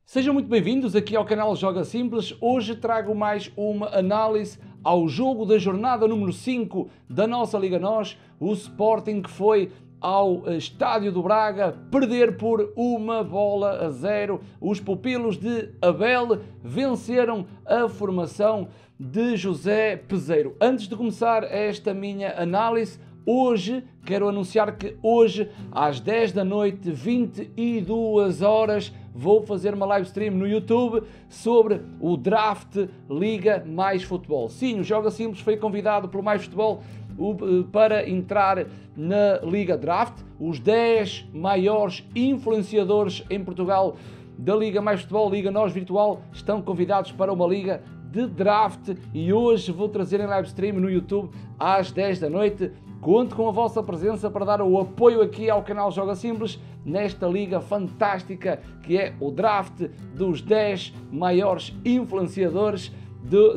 Sejam muito bem-vindos aqui ao canal Joga Simples. Hoje trago mais uma análise ao jogo da jornada número 5 da nossa Liga NOS, o Sporting que foi ao Estádio do Braga perder por 1-0. Os pupilos de Abel venceram a formação de José Peseiro. Antes de começar esta minha análise, hoje, quero anunciar que hoje, às 10 da noite, 22 horas, vou fazer uma live stream no YouTube sobre o Draft Liga Mais Futebol. Sim, o Joga Simples foi convidado pelo Mais Futebol para entrar na Liga Draft. Os 10 maiores influenciadores em Portugal da Liga Mais Futebol, Liga NOS Virtual, estão convidados para uma liga de draft e hoje vou trazer em live stream no YouTube às 10 da noite. Conto com a vossa presença para dar o apoio aqui ao canal Joga Simples nesta liga fantástica que é o draft dos 10 maiores influenciadores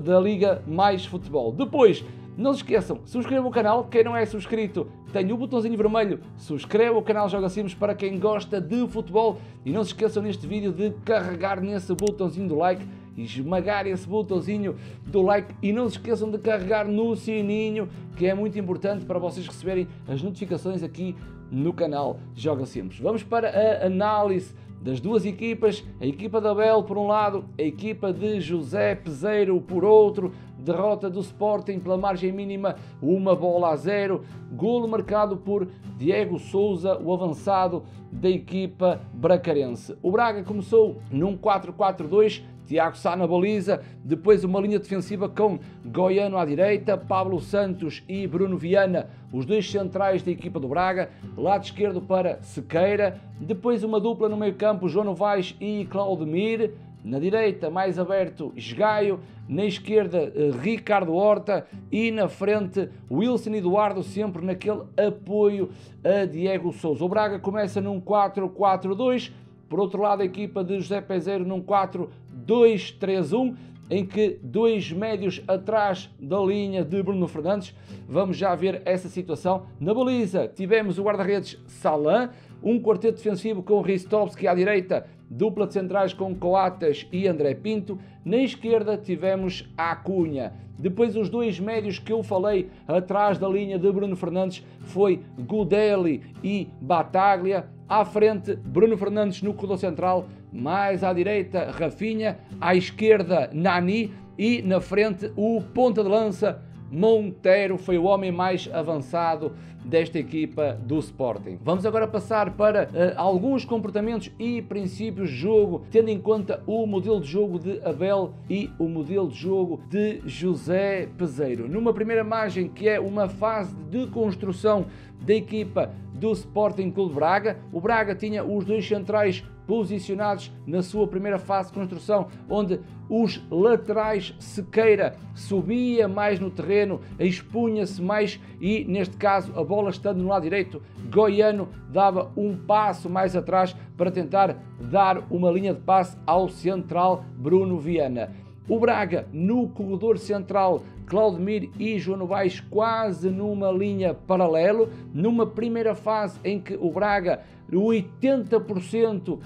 da Liga Mais Futebol. Depois, não se esqueçam, subscrevam o canal. Quem não é subscrito tem o botãozinho vermelho, subscreva o canal Joga Simples para quem gosta de futebol e não se esqueçam neste vídeo de carregar nesse botãozinho do like, esmagar esse botãozinho do like e não se esqueçam de carregar no sininho, que é muito importante para vocês receberem as notificações aqui no canal Joga Simples. Vamos para a análise das duas equipas, a equipa de Abel por um lado, a equipa de José Peseiro por outro. Derrota do Sporting pela margem mínima, 1-0, golo marcado por Diego Sousa, o avançado da equipa bracarense. O Braga começou num 4-4-2, Tiago Sá na baliza, depois uma linha defensiva com Goiano à direita, Pablo Santos e Bruno Viana, os dois centrais da equipa do Braga, lado esquerdo para Sequeira, depois uma dupla no meio campo, João Novaes e Claudemir, na direita mais aberto Esgaio, na esquerda Ricardo Horta e na frente Wilson Eduardo, sempre naquele apoio a Diego Sousa. O Braga começa num 4-4-2, por outro lado a equipa de José Peseiro num 4-2-3-1, em que dois médios atrás da linha de Bruno Fernandes. Vamos já ver essa situação. Na baliza tivemos o guarda-redes Salan, um quarteto defensivo com Ristovski à direita, dupla de centrais com Coates e André Pinto. Na esquerda tivemos Acunha. Depois os dois médios que eu falei atrás da linha de Bruno Fernandes foi Gudeli e Bataglia. À frente Bruno Fernandes no corredor central, mais à direita Rafinha, à esquerda Nani e na frente o ponta de lança Monteiro, foi o homem mais avançado desta equipa do Sporting. Vamos agora passar para alguns comportamentos e princípios de jogo, tendo em conta o modelo de jogo de Abel e o modelo de jogo de José Peseiro. Numa primeira imagem, que é uma fase de construção da equipa do Sporting Clube Braga, o Braga tinha os dois centrais posicionados na sua primeira fase de construção, onde os laterais Sequeira subia mais no terreno, expunha-se mais e, neste caso, a bola estando no lado direito, Goiano dava um passo mais atrás para tentar dar uma linha de passe ao central Bruno Viana. O Braga, no corredor central, Claudemir e João Novaes quase numa linha paralelo, numa primeira fase em que o Braga 80%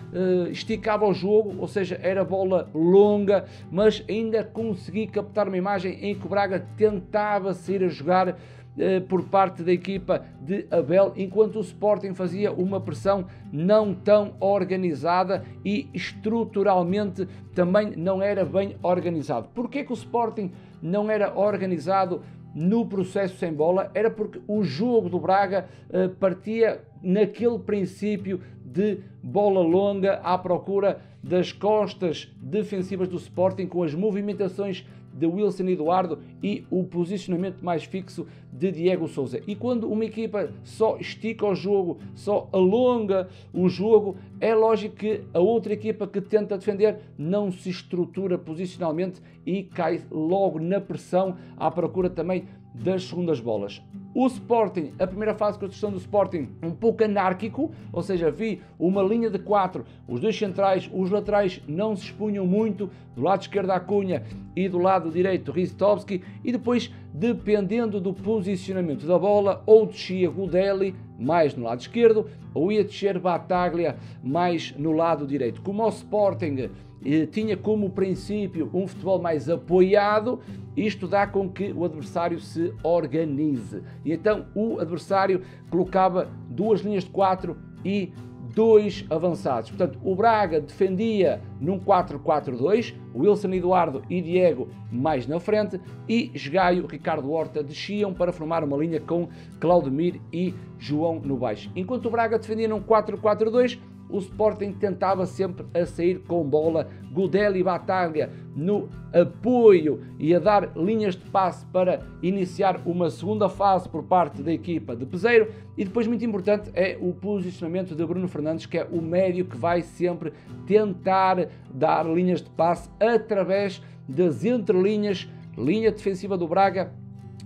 esticava o jogo, ou seja, era bola longa, mas ainda consegui captar uma imagem em que o Braga tentava sair a jogar por parte da equipa de Abel, enquanto o Sporting fazia uma pressão não tão organizada e estruturalmente também não era bem organizado. Porquê que o Sporting não era organizado no processo sem bola? Era porque o jogo do Braga partia naquele princípio de bola longa à procura das costas defensivas do Sporting, com as movimentações de Wilson Eduardo e o posicionamento mais fixo de Diego Sousa. E quando uma equipa só estica o jogo, só alonga o jogo, é lógico que a outra equipa que tenta defender não se estrutura posicionalmente e cai logo na pressão à procura também das segundas bolas. O Sporting, a primeira fase de construção do Sporting, um pouco anárquico, ou seja, vi uma linha de 4, os dois centrais, os laterais não se expunham muito, do lado esquerdo a Cunha e do lado direito Ristovski, e depois, dependendo do posicionamento da bola, ou descia Goudelli mais no lado esquerdo, ou ia descer Battaglia mais no lado direito. Como o Sporting tinha como princípio um futebol mais apoiado, isto dá com que o adversário se organize. E então o adversário colocava duas linhas de 4 e dois avançados. Portanto, o Braga defendia num 4-4-2, Wilson, Eduardo e Diego mais na frente, e Gaio, Ricardo Horta desciam para formar uma linha com Claudemir e João no baixo. Enquanto o Braga defendia num 4-4-2, o Sporting tentava sempre a sair com bola, Goudelli e Battaglia no apoio e a dar linhas de passe para iniciar uma segunda fase por parte da equipa de Peseiro. E depois, muito importante, é o posicionamento de Bruno Fernandes, que é o médio que vai sempre tentar dar linhas de passe através das entrelinhas, linha defensiva do Braga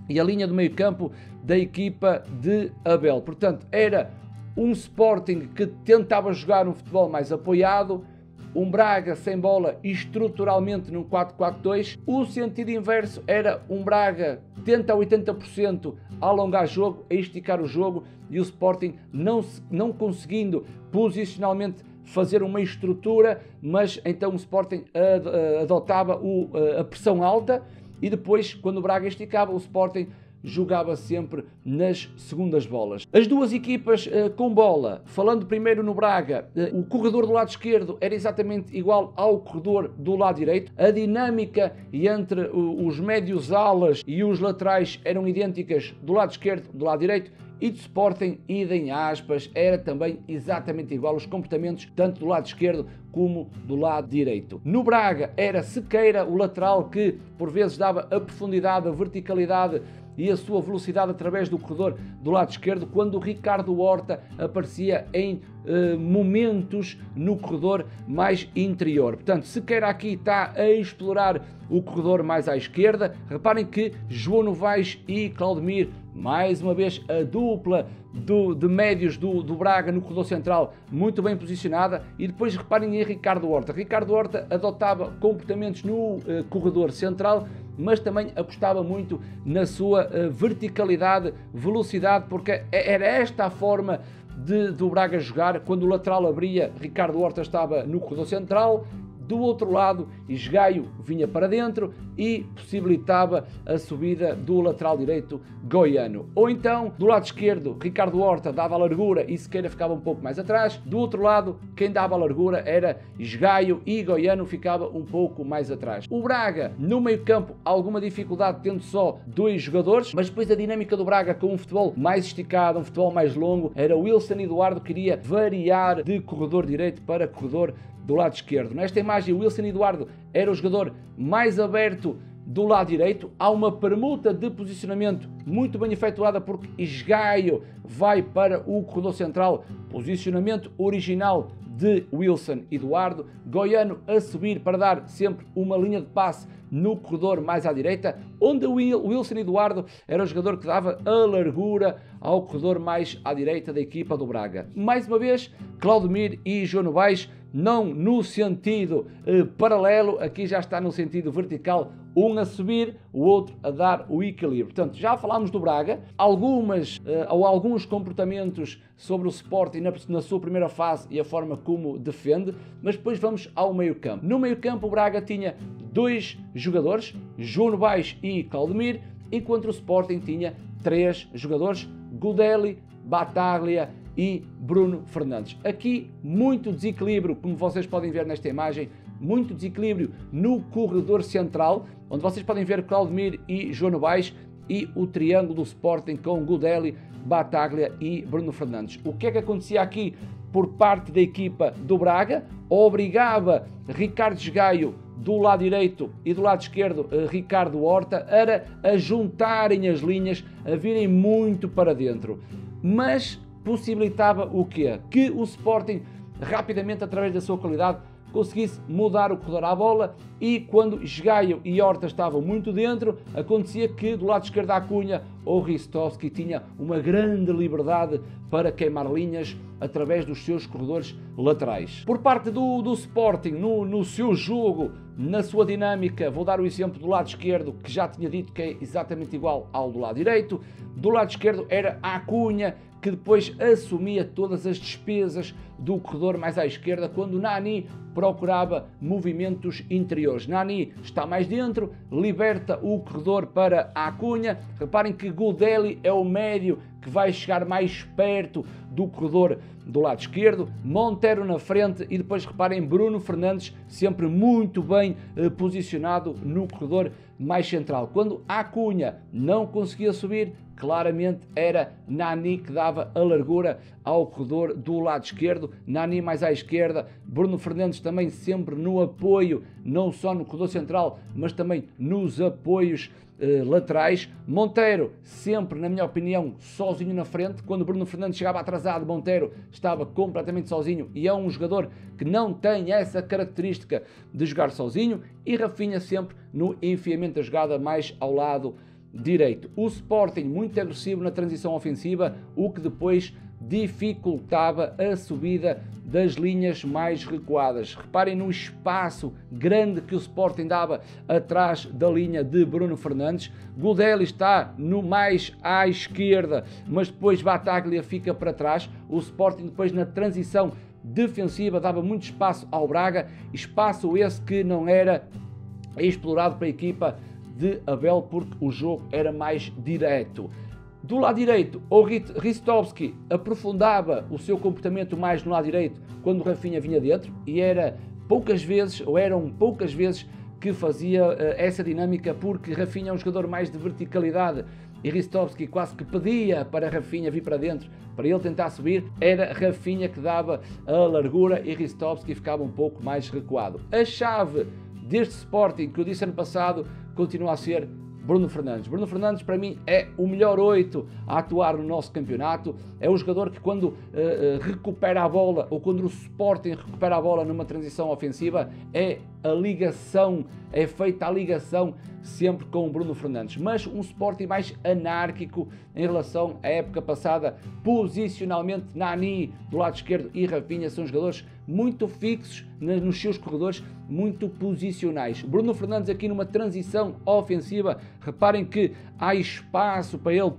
e a linha do meio campo da equipa de Abel. Portanto, era um Sporting que tentava jogar um futebol mais apoiado, um Braga sem bola estruturalmente num 4-4-2. O sentido inverso era um Braga tenta a 80% a alongar jogo, a esticar o jogo, e o Sporting não conseguindo posicionalmente fazer uma estrutura, mas então o Sporting adotava a pressão alta, e depois, quando o Braga esticava, o Sporting jogava sempre nas segundas bolas. As duas equipas com bola, falando primeiro no Braga, o corredor do lado esquerdo era exatamente igual ao corredor do lado direito. A dinâmica entre os médios alas e os laterais eram idênticas do lado esquerdo, do lado direito. E do Sporting, idem aspas, era também exatamente igual os comportamentos tanto do lado esquerdo como do lado direito. No Braga era Sequeira, o lateral, que por vezes dava a profundidade, a verticalidade e a sua velocidade através do corredor do lado esquerdo, quando o Ricardo Horta aparecia em momentos no corredor mais interior. Portanto, Sequeira aqui está a explorar o corredor mais à esquerda. Reparem que João Novaes e Claudemir, mais uma vez a dupla de médios do Braga no corredor central, muito bem posicionada. E depois reparem em Ricardo Horta. Ricardo Horta adotava comportamentos no corredor central, mas também apostava muito na sua verticalidade, velocidade, porque era esta a forma do Braga jogar. Quando o lateral abria, Ricardo Horta estava no corredor central. Do outro lado, Gaio vinha para dentro e possibilitava a subida do lateral direito goiano. Ou então, do lado esquerdo, Ricardo Horta dava a largura e Sequeira ficava um pouco mais atrás. Do outro lado, quem dava a largura era Gaio e goiano ficava um pouco mais atrás. O Braga, no meio campo, alguma dificuldade tendo só dois jogadores, mas depois a dinâmica do Braga com um futebol mais esticado, um futebol mais longo, era Wilson Eduardo que queria variar de corredor direito para corredor do lado esquerdo. Nesta imagem, o Wilson Eduardo era o jogador mais aberto do lado direito. Há uma permuta de posicionamento muito bem efetuada, porque Gaio vai para o corredor central, posicionamento original de Wilson Eduardo, goiano a subir para dar sempre uma linha de passe no corredor mais à direita, onde o Wilson Eduardo era o jogador que dava a largura ao corredor mais à direita da equipa do Braga. Mais uma vez, Claudemir e João Novaes, não no sentido paralelo, aqui já está no sentido vertical, um a subir, o outro a dar o equilíbrio. Portanto, já falámos do Braga, alguns comportamentos sobre o Sporting na sua primeira fase e a forma como defende, mas depois vamos ao meio-campo. No meio-campo, o Braga tinha dois jogadores, João Novaes e Claudemir, enquanto o Sporting tinha três jogadores, Goudelli, Battaglia e Bruno Fernandes. Aqui muito desequilíbrio, como vocês podem ver nesta imagem, muito desequilíbrio no corredor central, onde vocês podem ver Claudemir e João Novaes, e o triângulo do Sporting com Goudelli, Battaglia e Bruno Fernandes. O que é que acontecia aqui por parte da equipa do Braga? Obrigava Ricardo Gaio do lado direito e do lado esquerdo Ricardo Horta a juntarem as linhas, a virem muito para dentro. Mas possibilitava o quê? Que o Sporting rapidamente, através da sua qualidade, conseguisse mudar o corredor à bola, e quando Gaio e Horta estavam muito dentro, acontecia que do lado esquerdo da Cunha o Ristovski tinha uma grande liberdade para queimar linhas através dos seus corredores laterais. Por parte do Sporting, no seu jogo, na sua dinâmica, vou dar o exemplo do lado esquerdo, que já tinha dito que é exatamente igual ao do lado direito. Do lado esquerdo era a Cunha, que depois assumia todas as despesas do corredor mais à esquerda, quando Nani procurava movimentos interiores. Nani está mais dentro, liberta o corredor para a Cunha. Reparem que Goudelli é o médio que vai chegar mais perto do corredor do lado esquerdo, Montero na frente, e depois reparem Bruno Fernandes sempre muito bem posicionado no corredor mais central. Quando a Cunha não conseguia subir, claramente era Nani que dava a largura ao corredor do lado esquerdo, Nani mais à esquerda, Bruno Fernandes também sempre no apoio, não só no corredor central, mas também nos apoios laterais. Monteiro sempre, na minha opinião, sozinho na frente. Quando Bruno Fernandes chegava atrasado, Monteiro estava completamente sozinho, e é um jogador que não tem essa característica de jogar sozinho. E Rafinha sempre no enfiamento da jogada mais ao lado direito. O Sporting muito agressivo na transição ofensiva, o que depois dificultava a subida das linhas mais recuadas. Reparem no espaço grande que o Sporting dava atrás da linha de Bruno Fernandes. Goudelli está no mais à esquerda, mas depois Battaglia fica para trás. O Sporting depois na transição defensiva dava muito espaço ao Braga, espaço esse que não era explorado para a equipa de Abel, porque o jogo era mais direto. Do lado direito, o Ristovski aprofundava o seu comportamento mais no lado direito quando o Rafinha vinha dentro, e eram poucas vezes que fazia essa dinâmica, porque Rafinha é um jogador mais de verticalidade e Ristovski quase que pedia para Rafinha vir para dentro para ele tentar subir. Era Rafinha que dava a largura e Ristovski ficava um pouco mais recuado. A chave deste Sporting, que eu disse ano passado, continua a ser Bruno Fernandes. Bruno Fernandes, para mim, é o melhor 8 a atuar no nosso campeonato. É o jogador que, quando recupera a bola, ou quando o Sporting recupera a bola numa transição ofensiva, é feita a ligação sempre com o Bruno Fernandes. Mas um Sporting mais anárquico em relação à época passada. Posicionalmente, Nani do lado esquerdo e Rafinha são jogadores muito fixos nos seus corredores, muito posicionais. Bruno Fernandes aqui numa transição ofensiva, reparem que há espaço para ele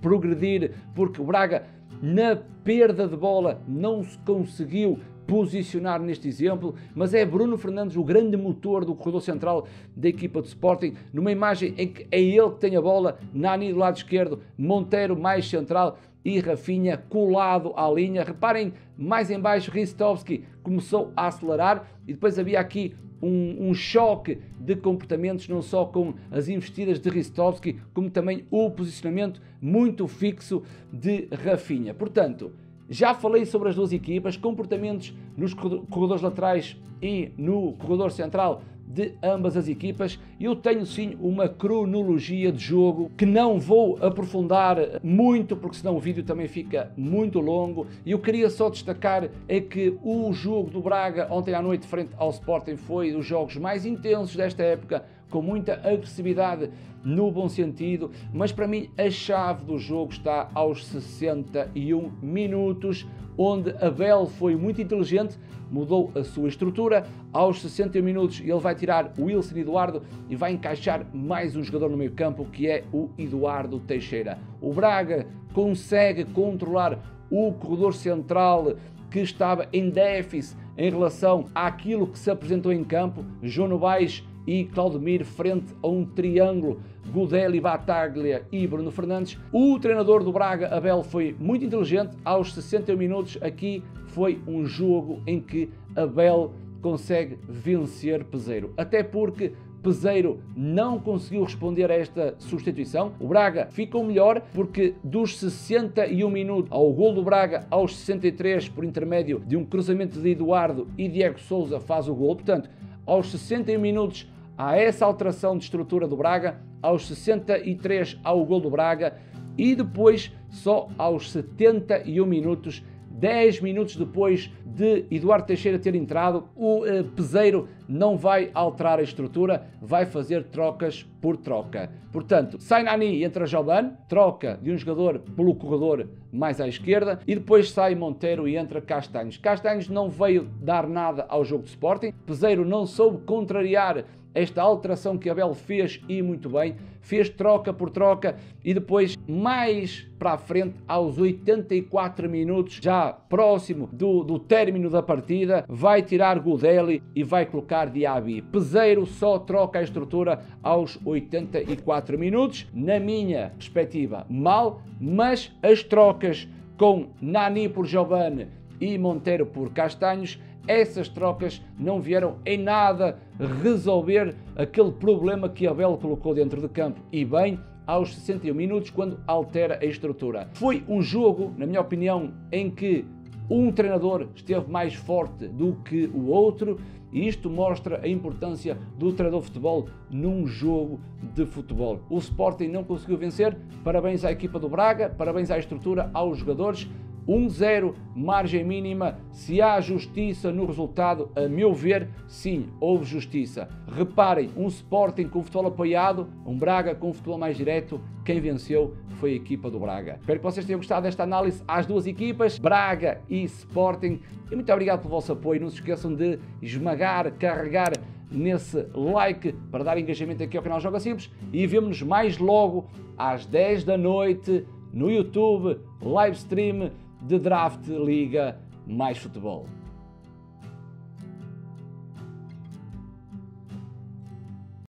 progredir, porque o Braga na perda de bola não se conseguiu posicionar neste exemplo, mas é Bruno Fernandes o grande motor do corredor central da equipa de Sporting, numa imagem em que é ele que tem a bola, Nani do lado esquerdo, Monteiro mais central e Rafinha colado à linha. Reparem, mais em baixo, Ristovski começou a acelerar, e depois havia aqui um choque de comportamentos, não só com as investidas de Ristovski, como também o posicionamento muito fixo de Rafinha. Portanto, já falei sobre as duas equipas, comportamentos nos corredores laterais e no corredor central de ambas as equipas. Eu tenho sim uma cronologia de jogo que não vou aprofundar muito, porque senão o vídeo também fica muito longo. E eu queria só destacar é que o jogo do Braga ontem à noite frente ao Sporting foi dos jogos mais intensos desta época, com muita agressividade no bom sentido, mas para mim a chave do jogo está aos 61 minutos, onde Abel foi muito inteligente, mudou a sua estrutura. Aos 61 minutos ele vai tirar o Wilson Eduardo e vai encaixar mais um jogador no meio campo, que é o Eduardo Teixeira. O Braga consegue controlar o corredor central, que estava em déficit em relação àquilo que se apresentou em campo. João Novaes e Claudemir frente a um triângulo, Goudelli, Battaglia e Bruno Fernandes. O treinador do Braga, Abel, foi muito inteligente. Aos 61 minutos aqui foi um jogo em que Abel consegue vencer Peseiro, até porque Peseiro não conseguiu responder a esta substituição. O Braga ficou melhor, porque dos 61 minutos ao gol do Braga, aos 63, por intermédio de um cruzamento de Eduardo, e Diego Sousa faz o gol. Portanto, aos 61 minutos há essa alteração de estrutura do Braga, aos 63 há o gol do Braga, e depois só aos 71 minutos 10 minutos depois de Eduardo Teixeira ter entrado, o Peseiro não vai alterar a estrutura, vai fazer trocas por troca. Portanto, sai Nani e entra Jobane, troca de um jogador pelo corredor mais à esquerda, e depois sai Monteiro e entra Castanhos. Castanhos não veio dar nada ao jogo de Sporting, Peseiro não soube contrariar esta alteração que Abel fez, e muito bem, fez troca por troca, e depois mais para a frente, aos 84 minutos, já próximo do término da partida, vai tirar Godelli e vai colocar Diaby. Peseiro só troca a estrutura aos 84 minutos, na minha perspectiva mal, mas as trocas com Nani por Jobane e Monteiro por Castanhos, essas trocas não vieram em nada resolver aquele problema que Abel colocou dentro de campo, e bem aos 61 minutos, quando altera a estrutura. Foi um jogo, na minha opinião, em que um treinador esteve mais forte do que o outro, e isto mostra a importância do treinador de futebol num jogo de futebol. O Sporting não conseguiu vencer, parabéns à equipa do Braga, parabéns à estrutura, aos jogadores. 1-0, margem mínima. Se há justiça no resultado, a meu ver, sim, houve justiça. Reparem, um Sporting com futebol apoiado, um Braga com futebol mais direto, quem venceu foi a equipa do Braga. Espero que vocês tenham gostado desta análise às duas equipas, Braga e Sporting, e muito obrigado pelo vosso apoio. Não se esqueçam de esmagar, carregar nesse like para dar engajamento aqui ao canal Joga Simples, e vemo-nos mais logo às 10 da noite no YouTube, live stream de Draft Liga Mais Futebol.